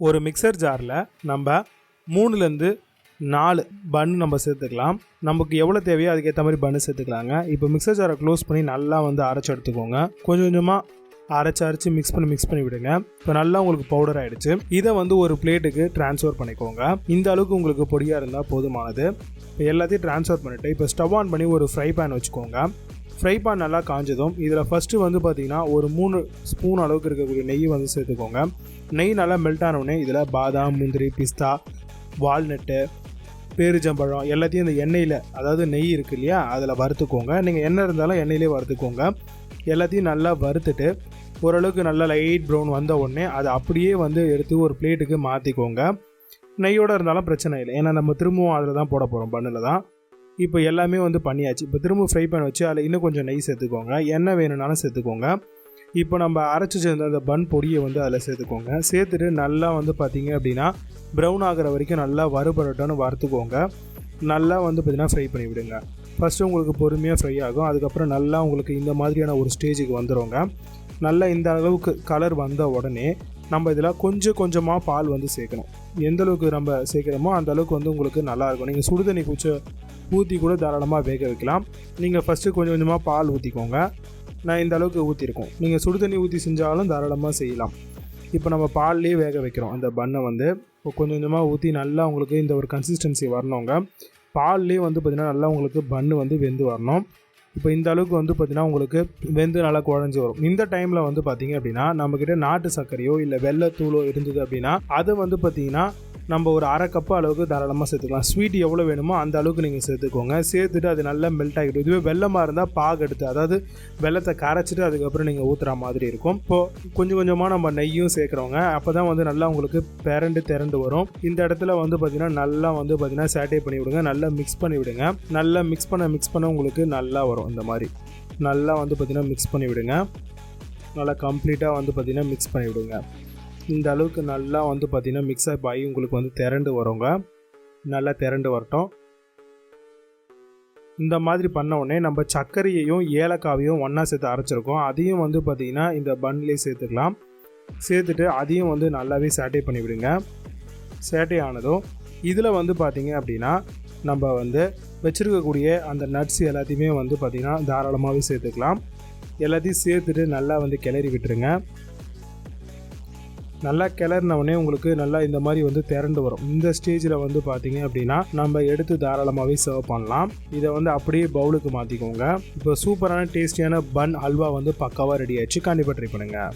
ஒரு மிக்சர் ஜாரில் நம்ம 3லேருந்து 4 பன் நம்ம சேர்த்துக்கலாம். நமக்கு எவ்வளோ தேவையோ அதுக்கேற்ற மாதிரி பன்னு சேர்த்துக்கலாங்க. இப்போ மிக்சர் ஜாரை க்ளோஸ் பண்ணி நல்லா அரைச்சி எடுத்துக்கோங்க. கொஞ்சம் கொஞ்சமாக அரைச்சி மிக்ஸ் பண்ணி விடுங்க. இப்போ நல்லா உங்களுக்கு பவுடர் ஆகிடுச்சு. இதை ஒரு பிளேட்டுக்கு ட்ரான்ஸ்ஃபர் பண்ணிக்கோங்க. இந்த அளவுக்கு உங்களுக்கு பொடியாக இருந்தால் போதுமானது. இப்போ எல்லாத்தையும் ட்ரான்ஸ்ஃபர் பண்ணிவிட்டு இப்போ ஸ்டவ் ஆன் பண்ணி ஒரு ஃப்ரை பேன் வச்சுக்கோங்க. ஃப்ரை பேன் நல்லா காஞ்சதும் இதில் ஃபஸ்ட்டு பார்த்திங்கன்னா ஒரு 3 ஸ்பூன் அளவுக்கு இருக்கக்கூடிய நெய் சேர்த்துக்கோங்க. நெய் நல்லா மெல்ட் ஆனவுடனே இதில் பாதாம், முந்திரி, பிஸ்தா, வால்நட்டு, பேரிச்சம்பழம் எல்லாத்தையும் இந்த எண்ணெயில், அதாவது நெய் இருக்குது இல்லையா, அதில் வறுத்துக்கோங்க. நீங்கள் எண்ணெய் இருந்தாலும் எண்ணெயிலே வறுத்துக்கோங்க. எல்லாத்தையும் நல்லா வறுத்துட்டு ஓரளவுக்கு நல்லா லைட் ப்ரௌன் வந்த உடனே அதை அப்படியே எடுத்து ஒரு பிளேட்டுக்கு மாற்றிக்கோங்க. நெய்யோடு இருந்தாலும் பிரச்சனை இல்லை, ஏன்னா நம்ம திரும்பவும் அதில் தான் போட போகிறோம், பண்ணில் தான். இப்போ எல்லாமே பண்ணியாச்சு. இப்போ திரும்ப ஃப்ரை பேன் வச்சு அதில் இன்னும் கொஞ்சம் நெய் சேர்த்துக்கோங்க. எண்ணெய் வேணும்னாலும் சேர்த்துக்கோங்க. இப்போ நம்ம அரைச்சி சேர்ந்த அந்த பன் பொடியை அதில் சேர்த்துக்கோங்க. சேர்த்துட்டு நல்லா பார்த்திங்க அப்படின்னா ப்ரௌன் ஆகிற வரைக்கும் நல்லா வறுபடட்டோன்னு வறுத்துக்கோங்க. நல்லா பார்த்திங்கன்னா ஃப்ரை பண்ணி விடுங்க. ஃபஸ்ட்டு உங்களுக்கு பொறுமையாக ஃப்ரை ஆகும். அதுக்கப்புறம் நல்லா உங்களுக்கு இந்த மாதிரியான ஒரு ஸ்டேஜுக்கு வந்துடுங்க. நல்லா இந்த அளவுக்கு கலர் வந்த உடனே நம்ம இதில் கொஞ்சம் கொஞ்சமாக பால் சேர்க்கணும். எந்த அளவுக்கு நம்ம சேர்க்குறோமோ அந்த அளவுக்கு உங்களுக்கு நல்லாயிருக்கும். நீங்கள் சுடுதண்ணி ஊற்றி கூட தாராளமாக வேக வைக்கலாம். நீங்கள் ஃபஸ்ட்டு கொஞ்சம் கொஞ்சமாக பால் ஊற்றிக்கோங்க. நான் இந்த அளவுக்கு ஊற்றிருக்கோம். நீங்கள் சுடுதண்ணி ஊற்றி செஞ்சாலும் தாராளமாக செய்யலாம். இப்போ நம்ம பால்லேயே வேக வைக்கிறோம். அந்த பண்ணை இப்போ கொஞ்சம் கொஞ்சமாக ஊற்றி நல்லா உங்களுக்கு இந்த ஒரு கன்சிஸ்டன்சி வரணுங்க. பால்லேயே பார்த்திங்கன்னா நல்லா உங்களுக்கு பன்னு வெந்து வரணும். இப்போ இந்த அளவுக்கு பார்த்திங்கன்னா உங்களுக்கு வெந்து நல்லா குழஞ்சி வரும். இந்த டைமில் பார்த்திங்க அப்படின்னா நம்மக்கிட்ட நாட்டு சர்க்கரையோ இல்லை வெள்ளைத்தூளோ இருந்தது அப்படின்னா அதை பார்த்திங்கன்னா நம்ம ஒரு அரை கப்பு அளவுக்கு தாராளமாக சேர்த்துக்கலாம். ஸ்வீட் எவ்வளோ வேணுமோ அந்த அளவுக்கு நீங்கள் சேர்த்துக்கோங்க. சேர்த்துட்டு அது நல்லா மெல்ட் ஆகிடும். இதுவே வெள்ளமாக இருந்தால் பாகு எடுத்து, அதாவது வெள்ளத்தை கரைச்சிட்டு அதுக்கப்புறம் நீங்கள் ஊற்றுற மாதிரி இருக்கும். இப்போது கொஞ்சம் கொஞ்சமாக நம்ம நெய்யும் சேர்க்குறோங்க. அப்போ தான் நல்லா உங்களுக்கு திரண்டு வரும். இந்த இடத்துல பார்த்திங்கன்னா நல்லா பார்த்திங்கன்னா சேட்டை பண்ணி விடுங்க. நல்லா மிக்ஸ் பண்ணி விடுங்க. நல்லா மிக்ஸ் பண்ண உங்களுக்கு நல்லா வரும். இந்த மாதிரி நல்லா பார்த்திங்கன்னா மிக்ஸ் பண்ணி விடுங்க. நல்லா கம்ப்ளீட்டாக பார்த்திங்கன்னா மிக்ஸ் பண்ணி விடுங்க. இந்த அளவுக்கு நல்லா பார்த்திங்கன்னா மிக்ஸ் ஆகி உங்களுக்கு திரண்டு வருங்க. நல்லா திரண்டு வரட்டும். இந்த மாதிரி பண்ண உடனே நம்ம சர்க்கரையையும் ஏலக்காவையும் ஒன்றா சேர்த்து அரைச்சிருக்கோம். அதையும் பார்த்திங்கன்னா இந்த பன்லேயே சேர்த்துக்கலாம். சேர்த்துட்டு அதையும் நல்லாவே சேட்டை பண்ணி விடுங்க. சேட்டை ஆனதும் இதில் பார்த்திங்க அப்படின்னா நம்ம வச்சுருக்கக்கூடிய அந்த நட்ஸ் எல்லாத்தையுமே பார்த்திங்கன்னா தாராளமாகவே சேர்த்துக்கலாம். எல்லாத்தையும் சேர்த்துட்டு நல்லா கிளறி விட்டுருங்க. நல்லா கிளறினவுடனே உங்களுக்கு நல்லா இந்த மாதிரி திரண்டு வரும். இந்த ஸ்டேஜில் பார்த்தீங்க அப்படின்னா நம்ம எடுத்து தாராளமாகவே சர்வ் பண்ணலாம். இதை அப்படியே பவுலுக்கு மாற்றிக்கோங்க. இப்போ சூப்பரான டேஸ்டியான பன் அல்வா பக்காவாக ரெடி ஆயிடுச்சு. கண்டிப்பாக ட்ரை பண்ணுங்கள்.